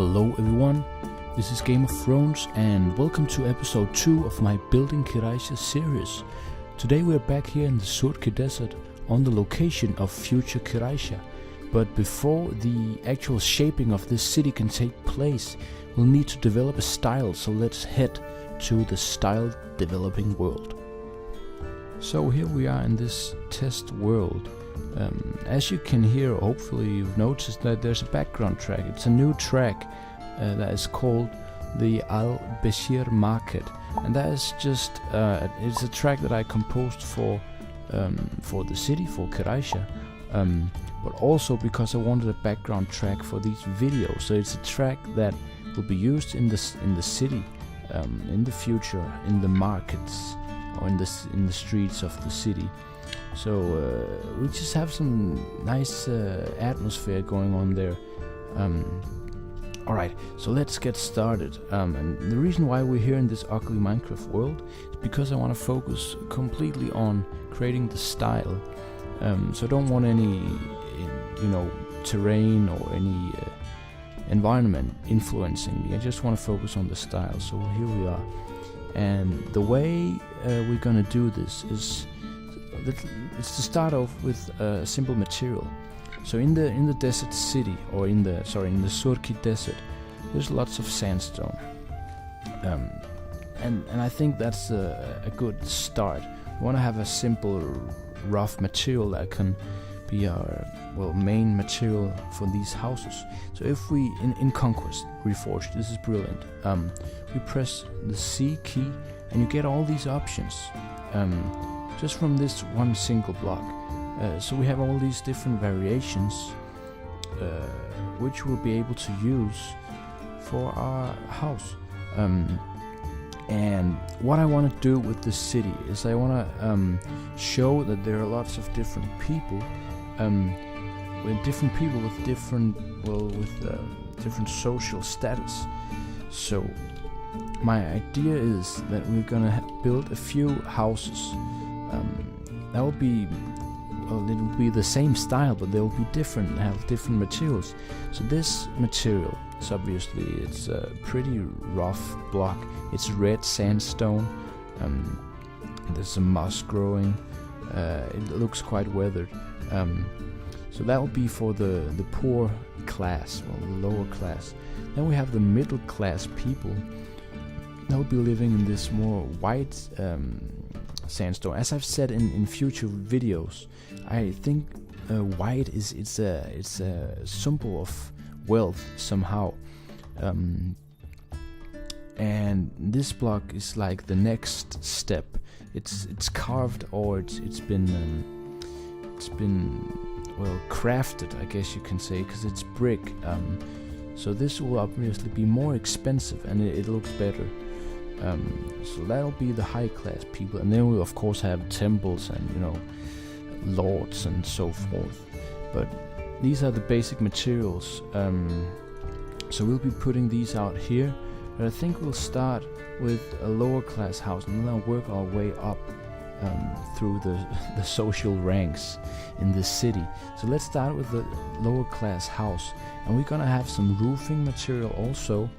Hello everyone, this is GamerFrones and welcome to episode 2 of my Building Qeraisha series. Today we are back here in the Surki Desert on the location of future Qeraisha. But before the actual shaping of this city can take place, we'll need to develop a style, so let's head to the style developing world. So here we are in this test world. As you can hear, hopefully you've noticed that there's a background track. It's a new track that is called the Al-Beshir Market, and that is just it's a track that I composed for the city, for Qeraisha, but also because I wanted a background track for these videos. So it's a track that will be used in the city in the future, in the markets or in the streets of the city. So we just have some nice atmosphere going on there. Alright, so let's get started. And the reason why we're here in this ugly Minecraft world is because I want to focus completely on creating the style. So I don't want any, terrain or any environment influencing me. I just want to focus on the style. So here we are. And the way we're gonna do this is it's to start off with a simple material. So in the desert city, or in the Surki desert, there's lots of sandstone, and I think that's a good start. We want to have a simple, rough material that can be our main material for these houses. So if we in Conquest Reforged, this is brilliant. We press the C key, and you get all these options. Just from this one single block. So we have all these different variations which we'll be able to use for our house. And what I want to do with this city is I want to show that there are lots of different people, with different social status. So my idea is that we're gonna build a few houses. That will be, it will be the same style, but they will be different, have different materials. So this material is obviously, it's a pretty rough block. It's red sandstone. There's some moss growing. It looks quite weathered. So that will be for the poor class, the lower class. Then we have the middle class people. They'll be living in this more white sandstone. As I've said in future videos, I think white it's a symbol of wealth somehow, and this block is like the next step. It's carved, or it's been crafted, I guess you can say, because it's brick. So this will obviously be more expensive, and it looks better. So that'll be the high class people, and then we'll of course have temples and lords and so forth. But these are the basic materials. So we'll be putting these out here, but I think we'll start with a lower class house and then work our way up through the social ranks in this city. So let's start with the lower class house, and we're gonna have some roofing material also.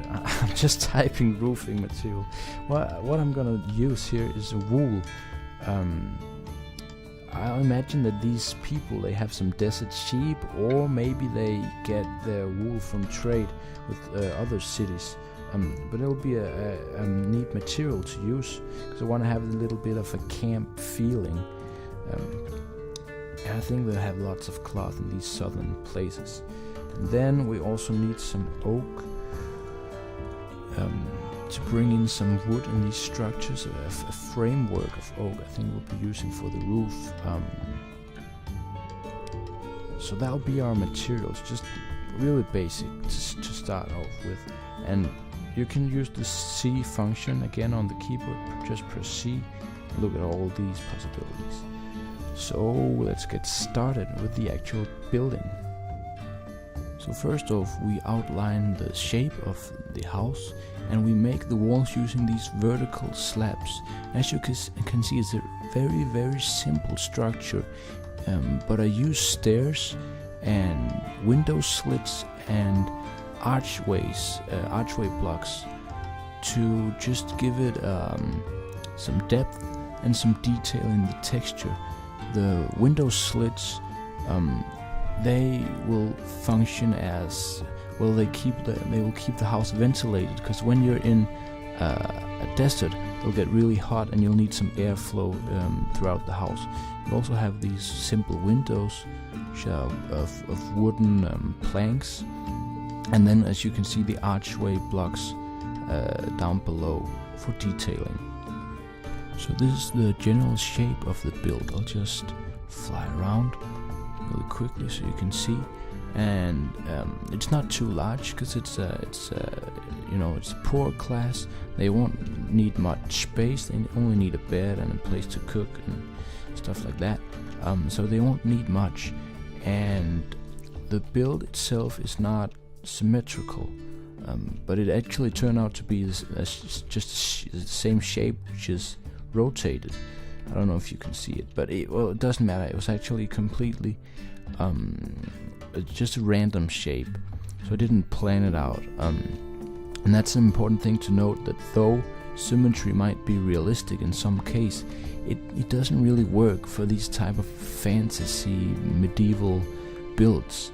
I'm just typing roofing material. What I'm gonna use here is wool. I imagine that these people, they have some desert sheep, or maybe they get their wool from trade with other cities. But it'll be a neat material to use, because I want to have a little bit of a camp feeling. And I think they'll have lots of cloth in these southern places. And then we also need some oak. To bring in some wood in these structures, a framework of oak I think we'll be using for the roof. So that'll be our materials, just really basic to start off with. And you can use the C function again on the keyboard, just press C, look at all these possibilities. So let's get started with the actual building. So first off, we outline the shape of the house, and we make the walls using these vertical slabs. As you can see, it's a very, very simple structure, but I use stairs and window slits and archway blocks, to just give it some depth and some detail in the texture. The window slits, they will function as well. They will keep the house ventilated, because when you're in a desert, it'll get really hot and you'll need some airflow throughout the house. You also have these simple windows which are of wooden planks, and then, as you can see, the archway blocks down below for detailing. So this is the general shape of the build. I'll just fly around really quickly so you can see. And it's not too large, because it's a poor class. They won't need much space. They only need a bed and a place to cook and stuff like that. So they won't need much. And the build itself is not symmetrical, but it actually turned out to be just the same shape, which is rotated. I don't know if you can see it, but it doesn't matter. It was actually completely just a random shape, so I didn't plan it out. And that's an important thing to note, that though symmetry might be realistic in some case, it doesn't really work for these type of fantasy medieval builds.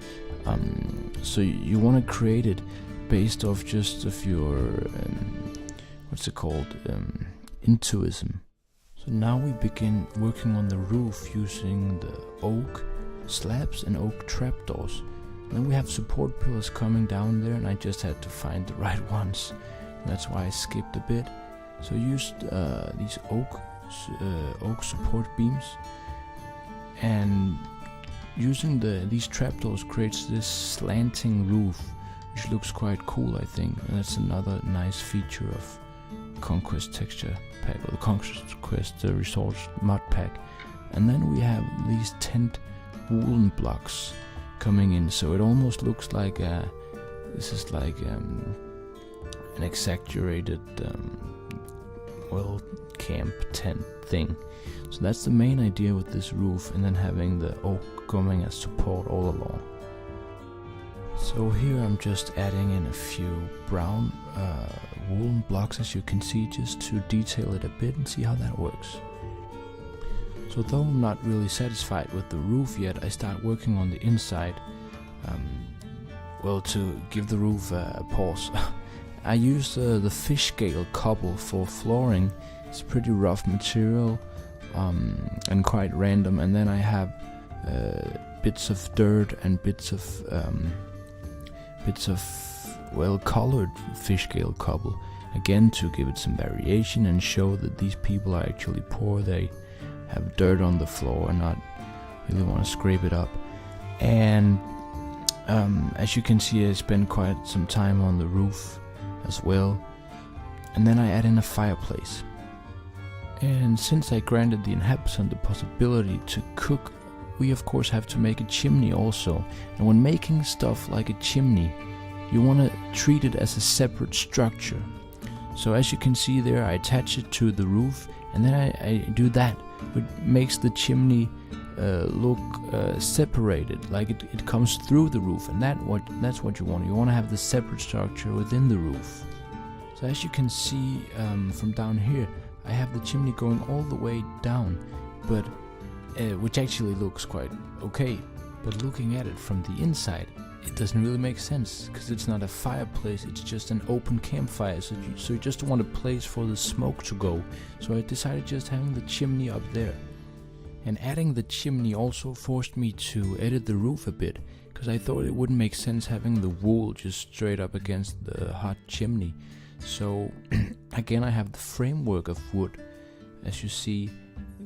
So you want to create it based off just of your intuition. So now we begin working on the roof using the oak slabs and oak trapdoors. Then we have support pillars coming down there, and I just had to find the right ones. That's why I skipped a bit. So I used these oak support beams, and using these trapdoors creates this slanting roof, which looks quite cool, I think. And that's another nice feature of Conquest texture pack, or the Conquest Reforged Mod pack. And then we have these tent woolen blocks coming in, so it almost looks like this is like an exaggerated camp tent thing. So that's the main idea with this roof, and then having the oak coming as support all along. So here I'm just adding in a few brown woolen blocks, as you can see, just to detail it a bit and see how that works. So though I'm not really satisfied with the roof yet, I start working on the inside, to give the roof a pause. I use the fish scale cobble for flooring. It's pretty rough material and quite random, and then I have bits of dirt and bits of colored fish scale cobble, again to give it some variation and show that these people are actually poor. They have dirt on the floor and not really want to scrape it up. And as you can see, I spent quite some time on the roof as well. And then I add in a fireplace. And since I granted the inhabitant the possibility to cook, we of course have to make a chimney also. And when making stuff like a chimney, you want to treat it as a separate structure. So as you can see there, I attach it to the roof, and then I do that, which makes the chimney look separated, like it comes through the roof, and that's what you want. You want to have the separate structure within the roof. So as you can see from down here, I have the chimney going all the way down, but which actually looks quite okay. But looking at it from the inside, it doesn't really make sense, because it's not a fireplace, it's just an open campfire, so you just want a place for the smoke to go. So I decided just having the chimney up there. And adding the chimney also forced me to edit the roof a bit, because I thought it wouldn't make sense having the wool just straight up against the hot chimney. So again, I have the framework of wood, as you see,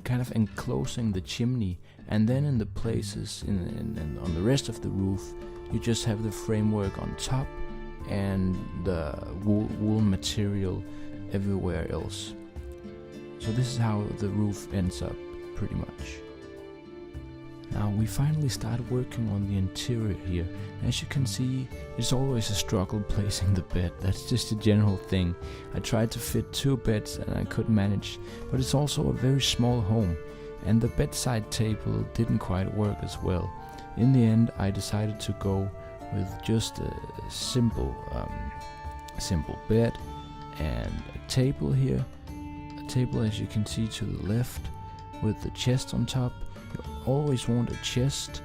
kind of enclosing the chimney, and then in the places on the rest of the roof, you just have the framework on top and the wool material everywhere else. So this is how the roof ends up, pretty much. Now we finally started working on the interior here. As you can see, it's always a struggle placing the bed. That's just a general thing. I tried to fit 2 beds and I couldn't manage, but it's also a very small home, and the bedside table didn't quite work as well. In the end, I decided to go with just a simple bed and a table here. A table, as you can see to the left, with the chest on top. You always want a chest,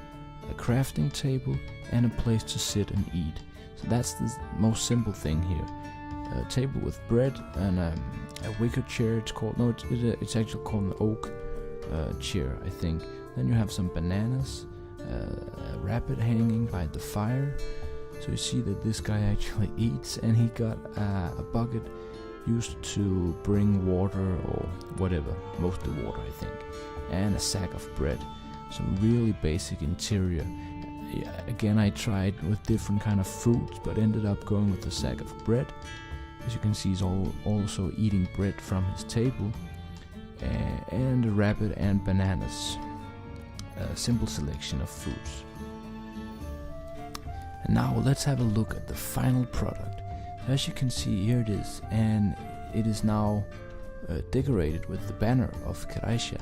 a crafting table, and a place to sit and eat. So that's the most simple thing here. A table with bread and a wicker chair. It's called it's actually called an oak chair, I think. Then you have some bananas, a rabbit hanging by the fire. So you see that this guy actually eats, and he got a bucket used to bring water or whatever, mostly water I think, and a sack of bread. Some really basic interior. Again, I tried with different kind of foods, but ended up going with a sack of bread. As you can see, he's also eating bread from his table, and a rabbit and bananas. A simple selection of foods. And now let's have a look at the final product. As you can see, here it is, and it is now decorated with the banner of Qeraisha.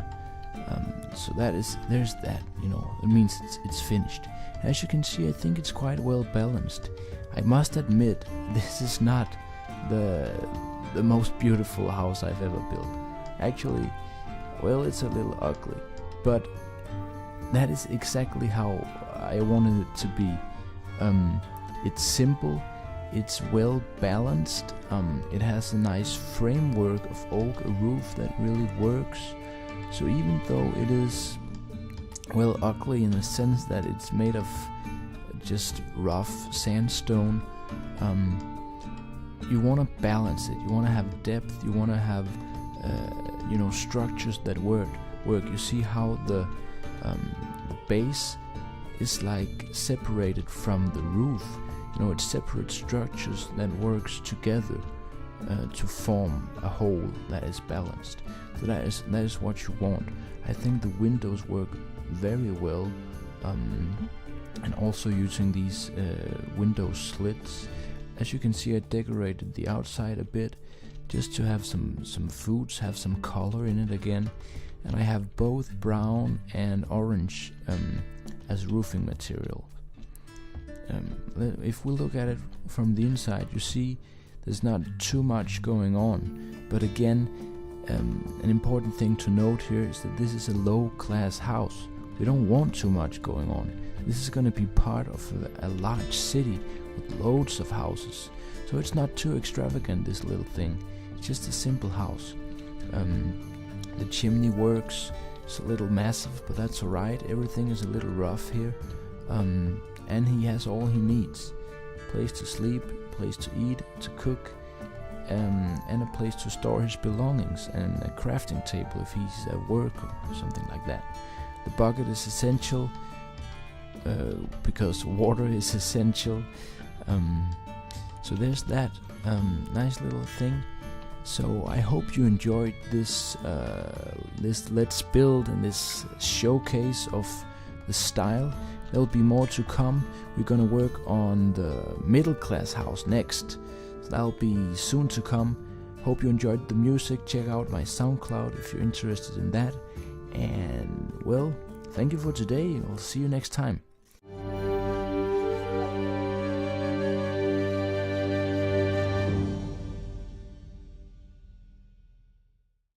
So there's that, it means it's finished. As you can see, I think it's quite well balanced. I must admit, this is not the most beautiful house I've ever built. Actually, well, it's a little ugly, but that is exactly how I wanted it to be. It's simple, it's well balanced, it has a nice framework of oak, a roof that really works. So even though it is, well, ugly in the sense that it's made of just rough sandstone, you want to balance it, you want to have depth, you want to have structures that work. You see how the base is like separated from the roof. It's separate structures that works together to form a whole that is balanced. So that is what you want. I think the windows work very well, and also using these window slits. As you can see, I decorated the outside a bit just to have some foods, have some color in it again. And I have both brown and orange as roofing material. If we look at it from the inside, you see there's not too much going on. But again, an important thing to note here is that this is a low-class house. We don't want too much going on. This is going to be part of a large city with loads of houses. So it's not too extravagant, this little thing. It's just a simple house. The chimney works. It's a little massive, but that's alright. Everything is a little rough here. And he has all he needs. Place to sleep, place to eat, to cook, and a place to store his belongings, and a crafting table if he's at work or something like that. The bucket is essential because water is essential. So there's that nice little thing. So I hope you enjoyed this Let's Build and this showcase of the style. There'll be more to come. We're gonna work on the middle class house next. So that'll be soon to come. Hope you enjoyed the music. Check out my SoundCloud if you're interested in that. And well, thank you for today. I'll see you next time.